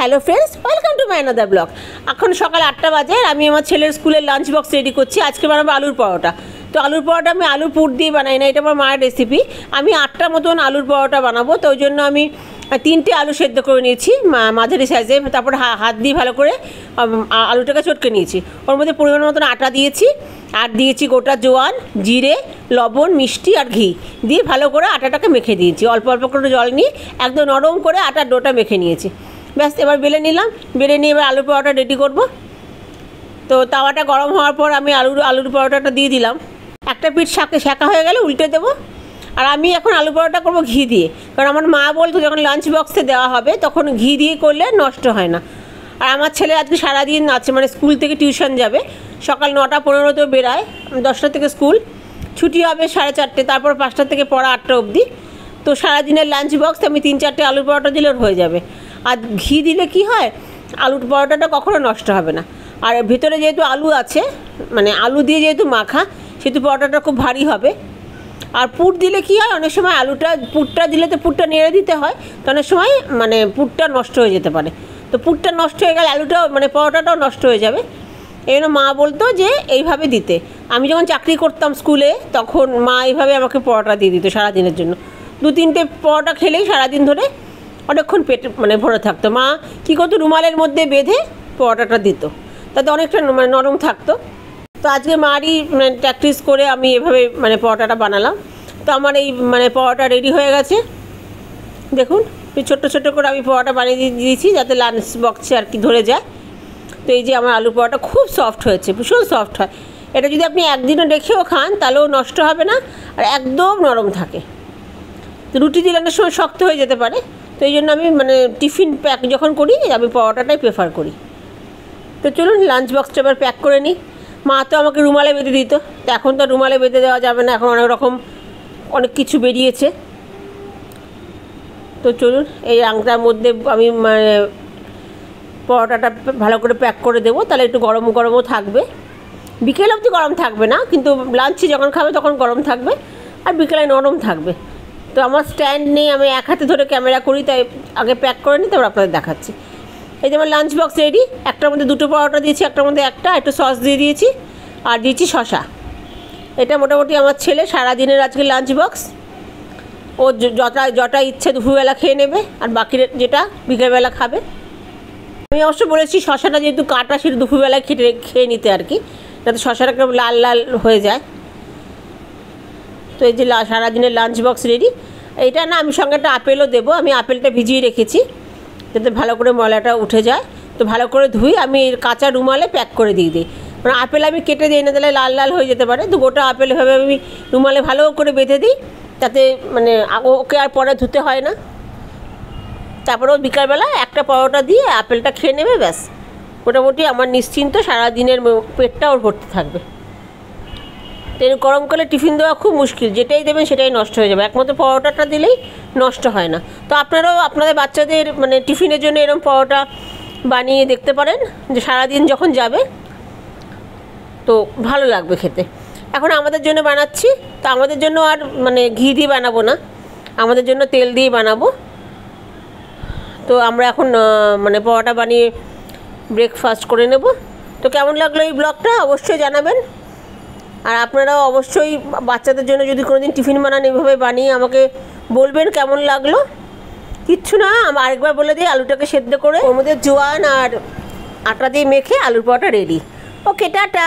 Hello friends, welcome to my another blog. এখন সকাল 8টা বাজে, আমি আমার ছেলের স্কুলের লাঞ্চ বক্স রেডি করছি। আজকে বানাবো আলুর পরোটা। তো আলুর পরোটা আমি আলুর পুর দিয়ে বানাই না, এটা আমার মায়ের রেসিপি। আমি 8টা মতন আলুর পরোটা বানাবো, তো ওই জন্য আমি 3টে আলু সেদ্ধ করে নিয়েছি মাঝারি সাইজে। তারপর হাত দিয়ে ভালো করে আলুটাকে চটকে নিয়েছি। ওর মধ্যে পরিমাণ মতন আটা দিয়েছি, আর দিয়েছি গোটা জোয়ান, জিরে, লবণ, মিষ্টি আর ঘি দিয়ে ভালো করে আটাটাকে মেখে দিয়েছি। অল্প অল্প করে জল নিয়ে একদম নরম করে আটার ডোটা মেখে নিয়েছি। ব্যাস, এবার বেলে নিলাম। বেলে নিয়ে এবার আলুর পরোটা রেডি করব। তো তাওয়াটা গরম হওয়ার পর আমি আলুর পরোটাটা দিয়ে দিলাম। একটা পিঠ শাঁকা হয়ে গেলে উল্টে দেবো। আর আমি এখন আলু পরোটা করবো ঘি দিয়ে, কারণ আমার মা বলতো যখন লাঞ্চ বক্সে দেওয়া হবে তখন ঘি দিয়ে করলে নষ্ট হয় না। আর আমার ছেলে আজকে সারাদিন আছে, মানে স্কুল থেকে টিউশন যাবে। সকাল 9টা 15-তেও বেরায়, 10টা থেকে স্কুল ছুটি হবে 4:30, তারপর 5টা থেকে পড়া 8টা অবধি। তো সারাদিনের লাঞ্চ বক্স আমি 3-4টে আলুর পরোটা দিলে হয়ে যাবে। আর ঘি দিলে কি হয়, আলুর পরোটাটা কখনো নষ্ট হবে না। আর ভিতরে যেহেতু আলু আছে, মানে আলু দিয়ে যেহেতু মাখা, সেহেতু পরোটাটা খুব ভারী হবে। আর পুর দিলে কি হয়, অনেক সময় পুরটা দিলে তো পুরটা নেড়ে দিতে হয়, তো অনেক সময় মানে পুরটা নষ্ট হয়ে যেতে পারে। তো পুরটা নষ্ট হয়ে গেলে আলুটাও মানে পরোটাটাও নষ্ট হয়ে যাবে। এই জন্য মা বলতো যে এইভাবে দিতে। আমি যখন চাকরি করতাম স্কুলে, তখন মা এইভাবে আমাকে পরোটা দিয়ে দিত সারাদিনের জন্য। 2-3টে পরোটা খেলেই সারাদিন ধরে অনেকক্ষণ পেট মানে ভরে থাকতো। মা কী করতো, রুমালের মধ্যে বেঁধে পরোটাটা দিত, তাতে অনেকটা মানে নরম থাকতো। তো আজকে মারই মানে প্র্যাকটিস করে আমি এভাবে মানে পরোটাটা বানালাম। তো আমার এই মানে পরোটা রেডি হয়ে গেছে। দেখুন, ছোট্টো ছোট্টো করে আমি পরোটা বানিয়ে দিয়েছি যাতে লাঞ্চ বক্সে আর কি ধরে যায়। তো এই যে আমার আলু পরোটা খুব সফট হয়েছে, ভীষণ সফট হয়। এটা যদি আপনি একদিনও রেখেও খান তাহলেও নষ্ট হবে না, আর একদম নরম থাকে। তো রুটি দিলে অনেক সময় শক্ত হয়ে যেতে পারে, তো এই জন্য আমি মানে টিফিন প্যাক যখন করি আমি পরোটাটাই প্রেফার করি। তো চলুন লাঞ্চ বক্সটা এবার প্যাক করে নিই। মা তো আমাকে রুমালে বেঁধে দিত, তো এখন তো রুমালে বেঁধে দেওয়া যাবে না, এখন অনেক কিছু বেরিয়েছে। তো চলুন এই আংটার মধ্যে আমি মানে পরোটাটা ভালো করে প্যাক করে দেবো, তাহলে একটু গরম গরমও থাকবে। বিকেল অবধি গরম থাকবে না, কিন্তু লাঞ্চে যখন খাবে তখন গরম থাকবে, আর বিকেলে নরম থাকবে। তো আমার স্ট্যান্ড নেই, আমি এক হাতে ধরে ক্যামেরা করি, তাই আগে প্যাক করে নিই, তারপর আপনাদের দেখাচ্ছি। এই যে আমার লাঞ্চ বক্স রেডি। একটার মধ্যে 2টো পরোটা দিয়েছি, একটার মধ্যে একটা, একটু সস দিয়ে দিয়েছি, আর দিয়েছি শসা। এটা মোটামুটি আমার ছেলে সারাদিনের আজকে লাঞ্চ বক্স। ও যটা ইচ্ছে দুপুরবেলা খেয়ে নেবে, আর বাকি যেটা বিকেলবেলা খাবে। আমি অবশ্য বলেছি শসাটা যেহেতু কাটা, সেটা দুপুরবেলায় খেয়ে নিতে আর কি, যাতে শসাটা একদম লাল লাল হয়ে যায়। তো এই যে সারাদিনের লাঞ্চ বক্স রেডি। এইটা না, আমি সঙ্গে একটা আপেলও দেবো। আমি আপেলটা ভিজিয়ে রেখেছি যাতে ভালো করে ময়লাটা উঠে যায়। তো ভালো করে ধুই আমি কাঁচা রুমালে প্যাক করে দিয়ে দিই। মানে আপেল আমি কেটে দিই না, তাহলে লাল লাল হয়ে যেতে পারে। তো গোটা আপেল এভাবে আমি রুমালে ভালো করে বেঁধে দিই, যাতে মানে ওকে আর পরে ধুতে হয় না। তারপরেও বিকালবেলা একটা পরোটা দিয়ে আপেলটা খেয়ে নেবে, ব্যাস মোটামুটি আমার নিশ্চিন্ত সারাদিনের পেটটা ওর ভর্তি থাকবে। তো গরমকালে টিফিন দেওয়া খুব মুশকিল, যেটাই দেবেন সেটাই নষ্ট হয়ে যাবে। একমাত্র পরোটাটা দিলেই নষ্ট হয় না। তো আপনারাও আপনাদের বাচ্চাদের মানে টিফিনের জন্য এরকম পরোটা বানিয়ে দেখতে পারেন, যে সারাদিন যখন যাবে তো ভালো লাগবে খেতে। এখন আমাদের জন্য বানাচ্ছি, তো আমাদের জন্য আর মানে ঘি দিয়ে বানাবো না, আমাদের জন্য তেল দিয়ে বানাবো। তো আমরা এখন মানে পরোটা বানিয়ে ব্রেকফাস্ট করে নেব। তো কেমন লাগলো এই ব্লগটা অবশ্যই জানাবেন। আর আপনারাও অবশ্যই বাচ্চাদের জন্য যদি কোনো দিন টিফিন বানান, এইভাবে বানিয়ে আমাকে বলবেন কেমন লাগলো। কিচ্ছু না, আরেকবার বলে দিই, আলুটাকে সেদ্ধ করে ওর মধ্যে জোয়ান আর আটা দিয়ে মেখে আলুর পরোটা রেডি। ওকে, টাটা।